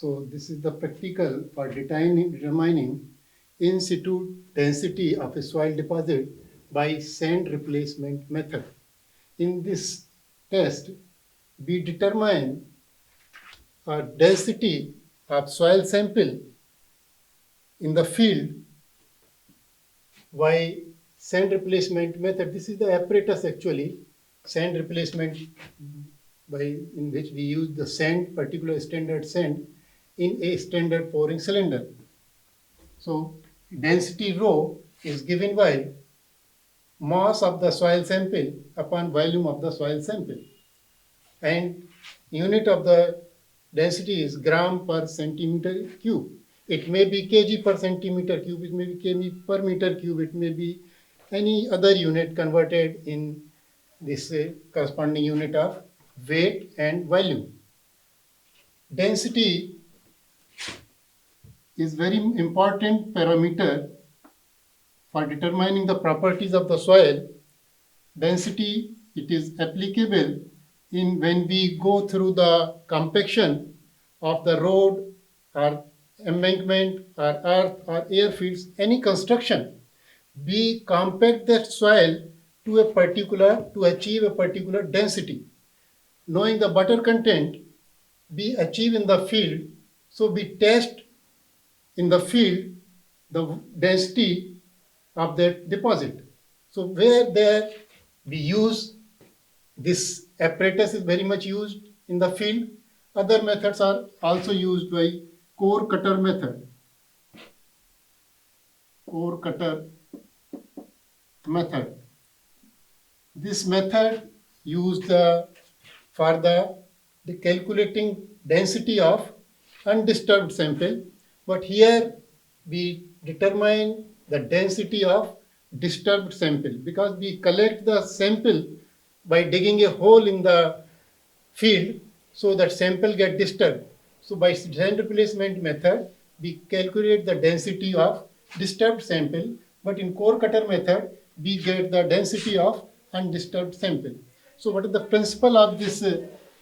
So this is the practical for determining in situ density of a soil deposit by sand replacement method. In this test, we determine a density of soil sample in the field by sand replacement method. This is the apparatus actually, sand replacement by in which we use the sand, particular standard sand in a standard pouring cylinder. So density rho is given by mass of the soil sample upon volume of the soil sample. And unit of the density is gram per centimeter cube. It may be kg per centimeter cube, it may be kg per meter cube, it may be any other unit converted in this corresponding unit of weight and volume. Density is very important parameter for determining the properties of the soil. Density, it is applicable in when we go through the compaction of the road or embankment or earth or airfields, any construction. We compact the soil to achieve a particular density. Knowing the butter content we achieve in the field, so we test in the field the density of that deposit. So where there we use this apparatus is very much used in the field. Other methods are also used by core cutter method. Core cutter method. This method used for the calculating density of undisturbed sample, but here we determine the density of disturbed sample because we collect the sample by digging a hole in the field so that sample get disturbed. So by sand replacement method, we calculate the density of disturbed sample, but in core cutter method, we get the density of undisturbed sample. So what is the principle of this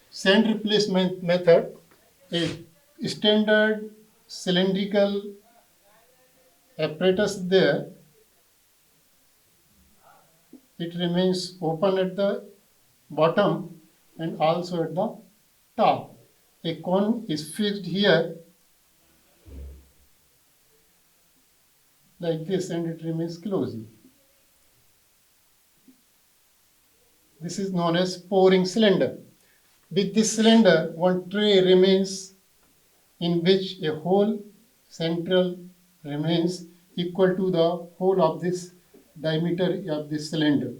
sand replacement method? A standard cylindrical apparatus there, it remains open at the bottom and also at the top. A cone is fixed here like this and it remains closed. This is known as pouring cylinder. With this cylinder, one tray remains in which a hole central remains equal to the whole of this diameter of this cylinder.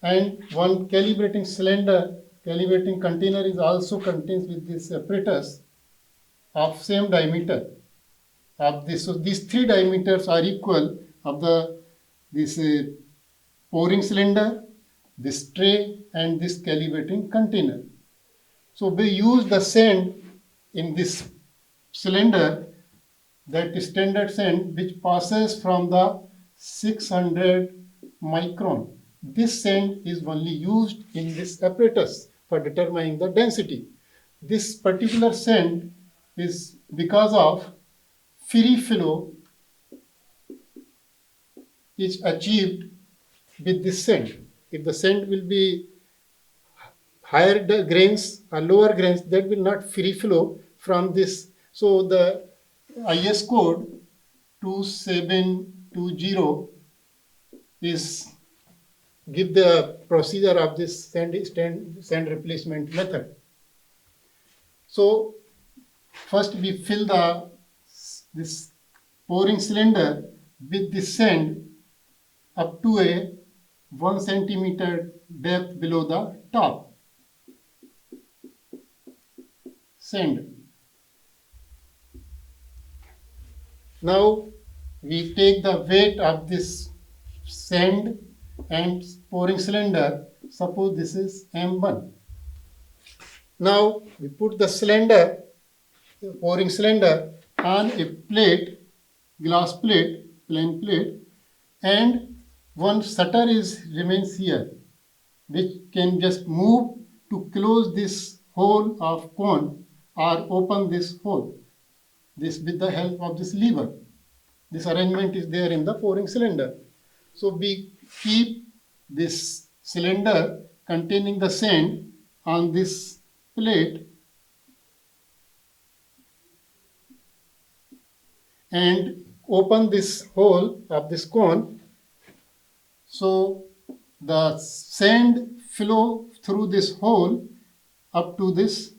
And one calibrating container is also contains with this apparatus of same diameter of this. So these three diameters are equal of this pouring cylinder, this tray, and this calibrating container. So we use the sand in this cylinder, that standard sand which passes from the 600 micron. This sand is only used in this apparatus for determining the density. This particular sand is because of free flow is achieved with this sand. If the sand will be higher grains or lower grains, that will not free flow from this. So the IS code 2720 is give the procedure of this sand replacement method. So first we fill this pouring cylinder with the sand up to a 1 centimeter depth below the top. Sand. Now we take the weight of this sand and pouring cylinder. Suppose this is M1. Now we put the cylinder, the pouring cylinder, on a plate, glass plate, plain plate, and one shutter remains here, which can just move to close this hole of cone or open this hole, this with the help of this lever. This arrangement is there in the pouring cylinder. So we keep this cylinder containing the sand on this plate and open this hole of this cone. So the sand flow through this hole up to this,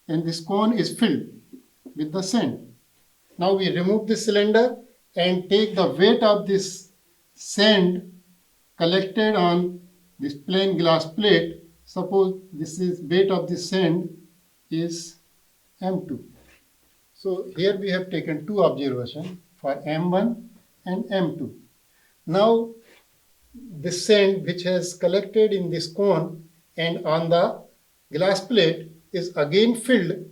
and this cone is filled with the sand. Now we remove this cylinder and take the weight of this sand collected on this plain glass plate. Suppose this is weight of this sand is M2. So here we have taken two observations for M1 and M2. Now this sand which has collected in this cone and on the glass plate is again filled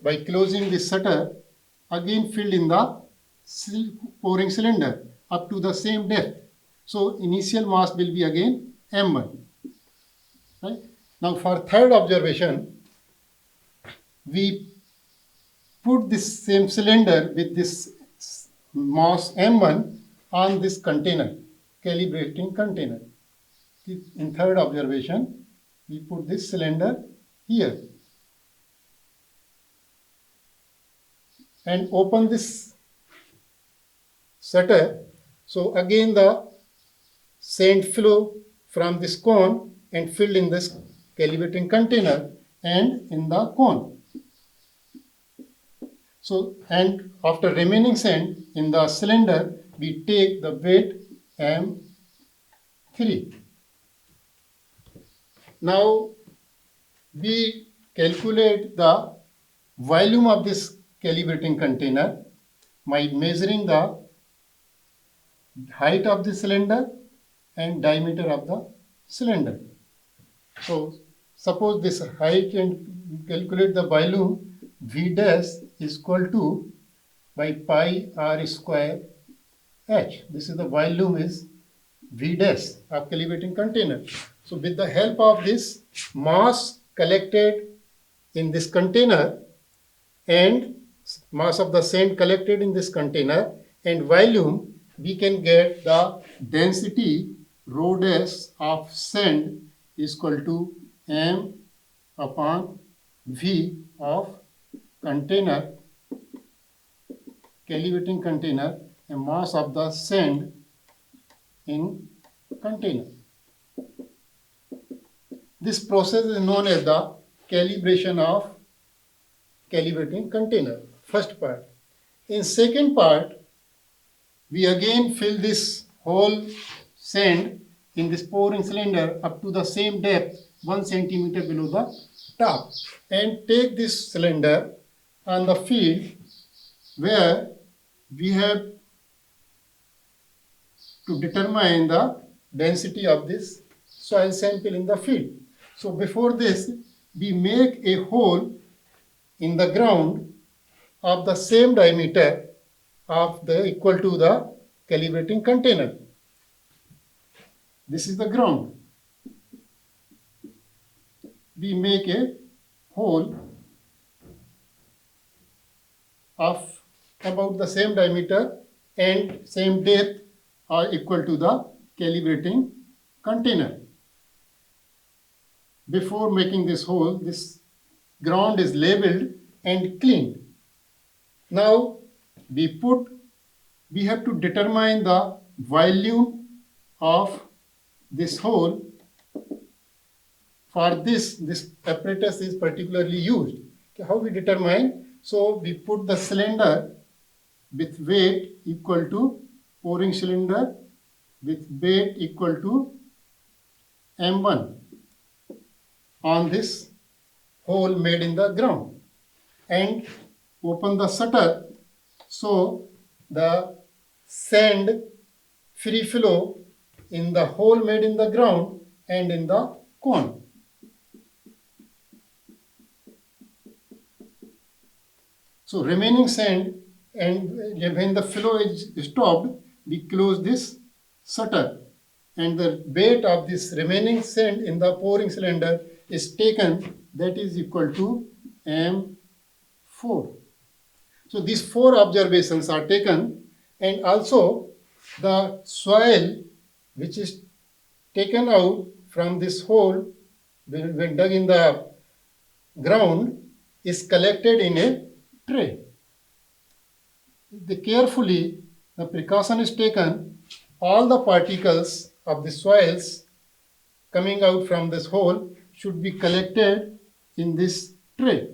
by closing this shutter, again filled in the pouring cylinder up to the same depth. So initial mass will be again M1. Right? Now for third observation, we put this same cylinder with this mass M1 on this container, calibrating container. In third observation, we put this cylinder here and open this shutter. So again the sand flow from this cone and filled in this calibrating container and in the cone. So, and after remaining sand in the cylinder, we take the weight M3. Now we calculate the volume of this calibrating container by measuring the height of the cylinder and diameter of the cylinder. So suppose this height, and calculate the volume V dash is equal to by pi r square h. This is the volume is V dash of calibrating container. So with the help of this mass collected in this container and mass of the sand collected in this container and volume, we can get the density rho dash of sand is equal to m upon v of container, calibrating container, and mass of the sand in container. This process is known as the calibration of calibrating container, first part. In second part, we again fill this whole sand in this pouring cylinder up to the same depth, 1 centimeter below the top, and take this cylinder on the field where we have to determine the density of this soil sample in the field. So before this, we make a hole in the ground of the same diameter of the equal to the calibrating container. This is the ground. We make a hole of about the same diameter and same depth are equal to the calibrating container. Before making this hole, this ground is labeled and cleaned. Now we have to determine the volume of this hole. For this apparatus is particularly used. Okay, how we determine? So we put the cylinder with weight equal to pouring cylinder with weight equal to M1 on this hole made in the ground and open the shutter so the sand free flow in the hole made in the ground and in the cone. So remaining sand, and when the flow is stopped, we close this shutter and the weight of this remaining sand in the pouring cylinder is taken, that is equal to M 4. So these 4 observations are taken, and also the soil which is taken out from this hole when dug in the ground is collected in a tray. Carefully, the precaution is taken, all the particles of the soils coming out from this hole should be collected in this tray.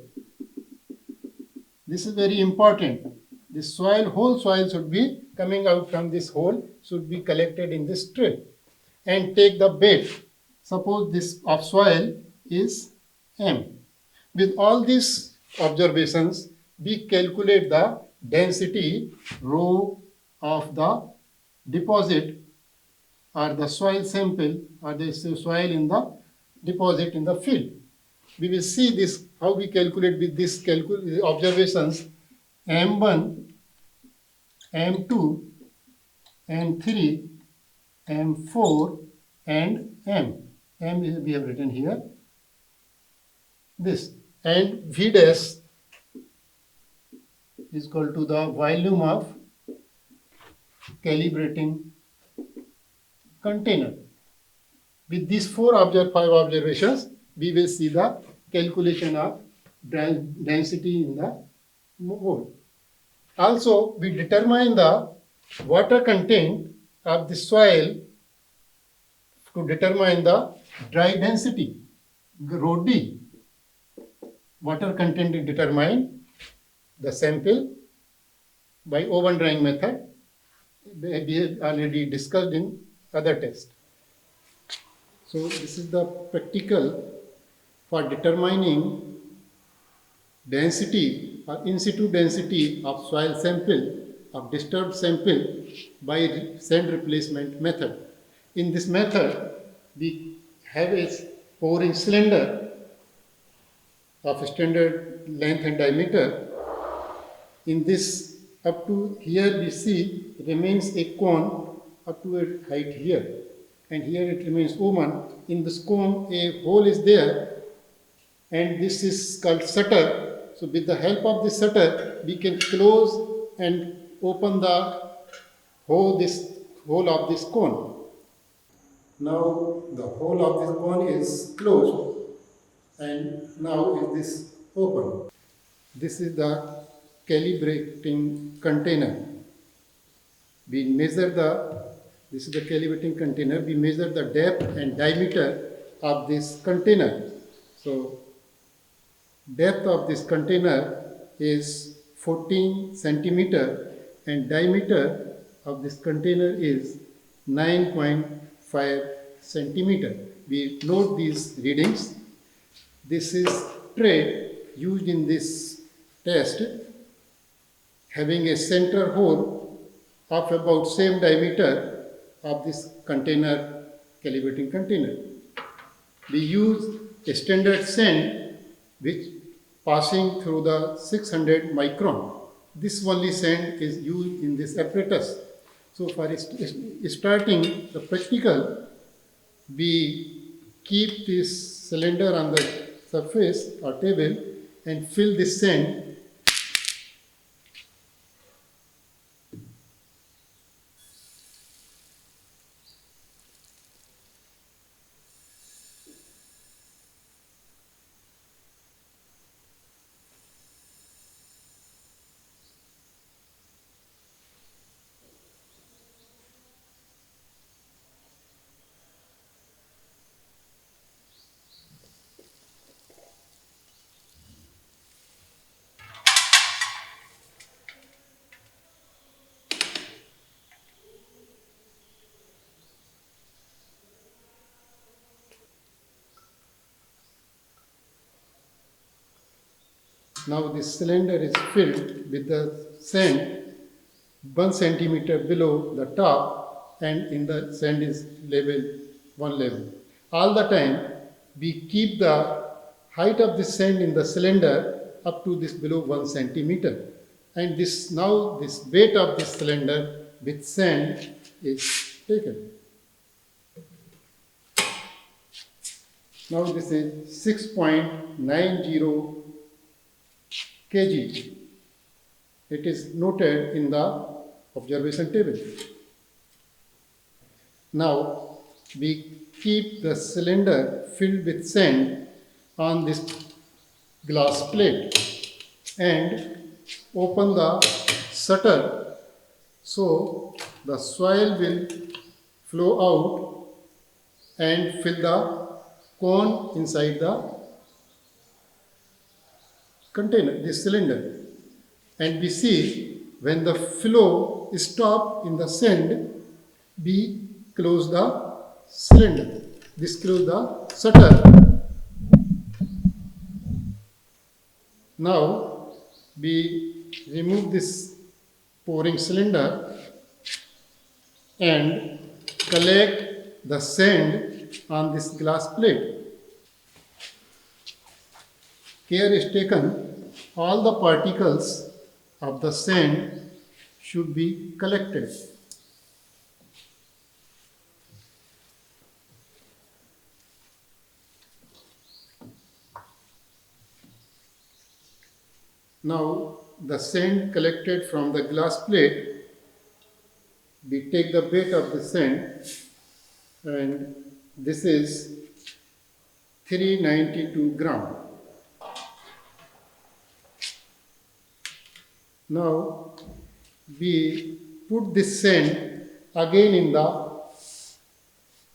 This is very important. The soil, whole soil should be coming out from this hole, should be collected in this tray. And take the bed. Suppose this of soil is M. With all these observations, we calculate the density rho of the deposit or the soil sample or the soil in the deposit in the field. We will see this, how we calculate with these observations M1, M2, M3, M4 and M. M is, we have written here. This and V dash is equal to the volume of calibrating container. With these 5 observations, we will see the calculation of density in the hole. Also, we determine the water content of the soil to determine the dry density, rho D. Water content is determined the sample by oven drying method. We have already discussed in other tests. So this is the practical for determining density or in situ density of soil sample of disturbed sample by sand replacement method. In this method, we have a pouring cylinder of standard length and diameter. In this, up to here we see remains a cone up to a height here, and here it remains open. In this cone a hole is there, and this is called shutter. So with the help of this shutter we can close and open the hole of this cone. Now the hole of this cone is closed, and now is this open. This is the calibrating container. We measure this is the calibrating container. We measure the depth and diameter of this container. So depth of this container is 14 centimeter and diameter of this container is 9.5 centimeter. We note these readings. This is tray used in this test, having a center hole of about same diameter of this container, calibrating container. We use a standard sand which passing through the 600 micron. This only sand is used in this apparatus. So for starting the practical, we keep this cylinder on the surface or table and fill this sand. Now this cylinder is filled with the sand 1 centimeter below the top, and in the sand is level 1 level. All the time we keep the height of the sand in the cylinder up to this below 1 centimeter, and this weight of this cylinder with sand is taken. Now this is 6.90 kg. It is noted in the observation table. Now we keep the cylinder filled with sand on this glass plate and open the shutter so the soil will flow out and fill the cone inside the container, this cylinder. And we see when the flow stop in the sand, we close the cylinder. This close the shutter. Now we remove this pouring cylinder and collect the sand on this glass plate. Care is taken, all the particles of the sand should be collected. Now the sand collected from the glass plate, we take the weight of the sand, and this is 392 gram. Now we put this sand again in the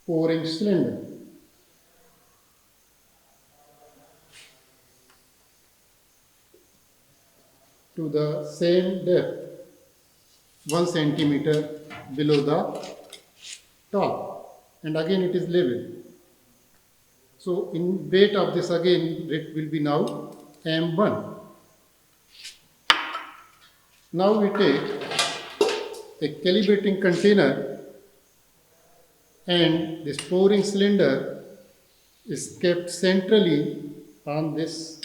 pouring cylinder. To the same depth, 1 centimeter below the top, and again it is level. So in weight of this again it will be now M1. Now we take a calibrating container, and this pouring cylinder is kept centrally on this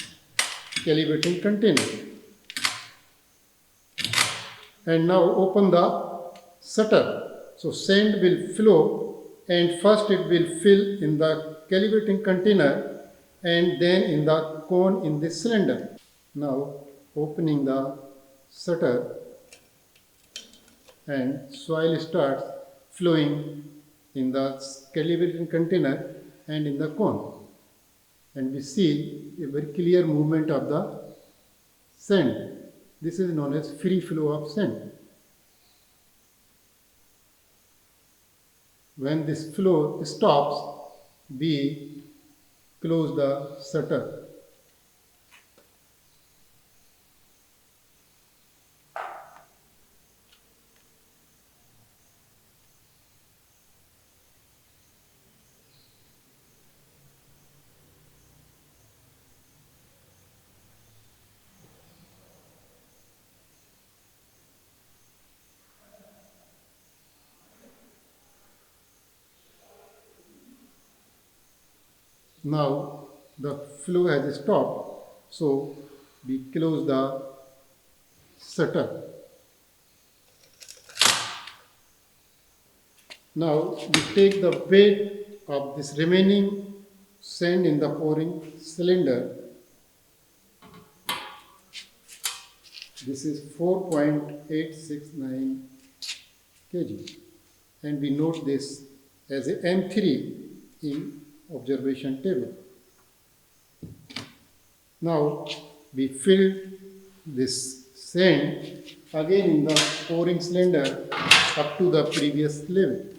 calibrating container. And now open the shutter. So sand will flow, and first it will fill in the calibrating container and then in the cone in this cylinder. Now opening the shutter, and soil starts flowing in the calibrating container and in the cone. And we see a very clear movement of the sand. This is known as free flow of sand. When this flow stops, we close the shutter. Now the flow has stopped, so we close the shutter. Now we take the weight of this remaining sand in the pouring cylinder. This is 4.869 kg, and we note this as a M3 in observation table. Now we fill this sand again in the pouring cylinder up to the previous level.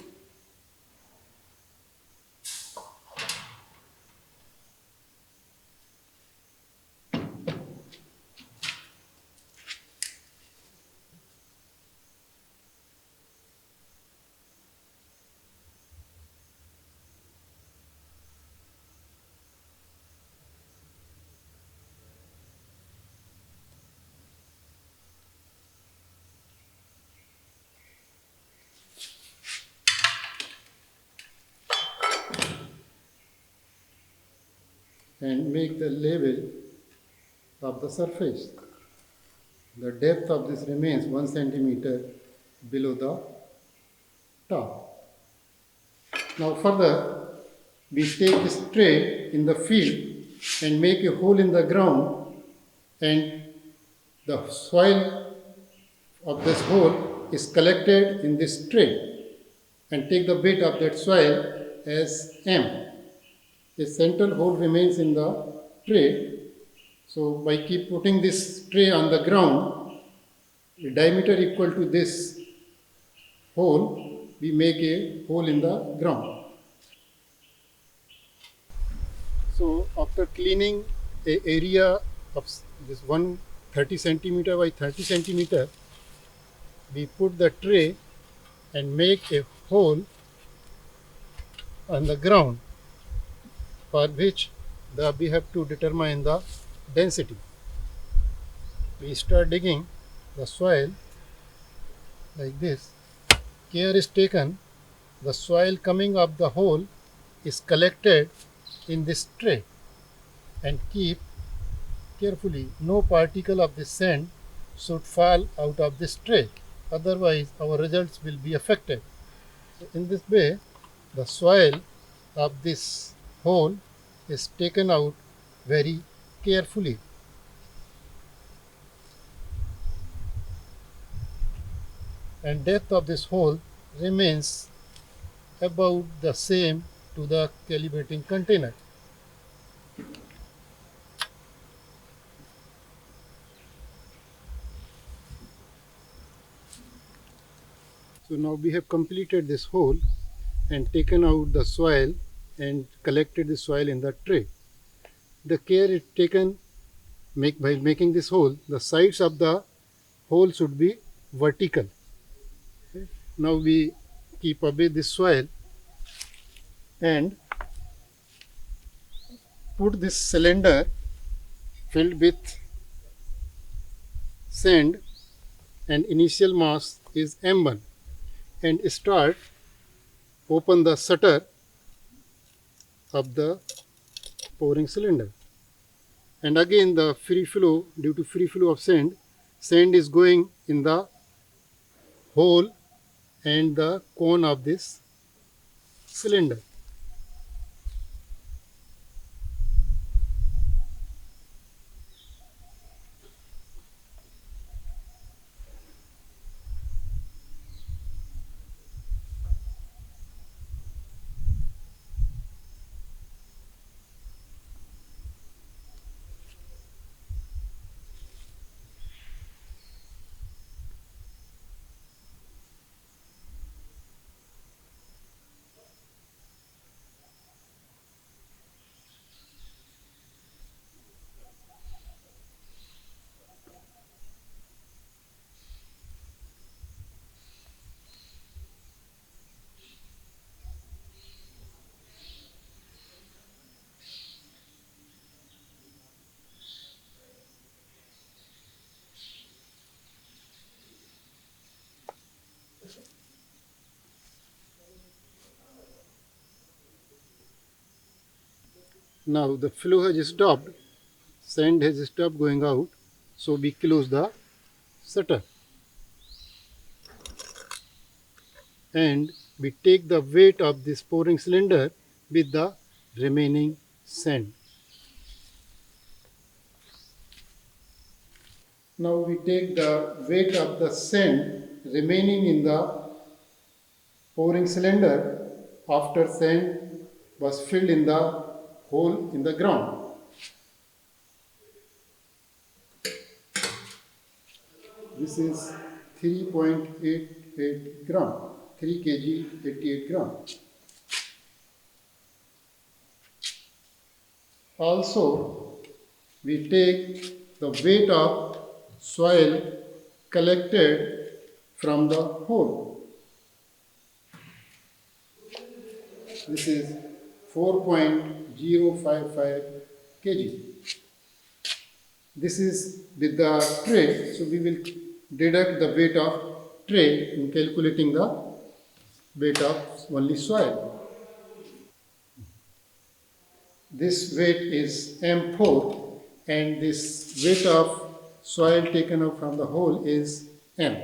And make the level of the surface. The depth of this remains 1 centimeter below the top. Now further, we take this tray in the field and make a hole in the ground and The soil of this hole is collected in this tray and take the weight of that soil as M. The central hole remains in the tray. So by keep putting this tray on the ground, the diameter equal to this hole, we make a hole in the ground. So after cleaning a area of this 130 centimeter by 30 centimeter, we put the tray and make a hole on the ground, for which we have to determine the density. We start digging the soil like this. Care is taken, the soil coming up the hole is collected in this tray and keep carefully. No particle of the sand should fall out of this tray, otherwise our results will be affected. So in this way, the soil of this hole is taken out very carefully. And depth of this hole remains about the same to the calibrating container. So now we have completed this hole and taken out the soil and collected the soil in the tray. The care is taken by making this hole, the sides of the hole should be vertical. Okay. Now we keep away this soil and put this cylinder filled with sand and initial mass is M1 and start open the shutter of the pouring cylinder. And again the free flow, due to free flow of sand is going in the hole and the cone of this cylinder. Now the flow has stopped, sand has stopped going out, so we close the shutter and we take the weight of this pouring cylinder with the remaining sand. Now we take the weight of the sand remaining in the pouring cylinder after sand was filled in the hole in the ground. This is 3.88 gram, 3 kg 88 gram. Also, we take the weight of soil collected from the hole. This is 4.055 kg. This is with the tray, so we will deduct the weight of tray in calculating the weight of only soil. This weight is M4 and this weight of soil taken out from the hole is M.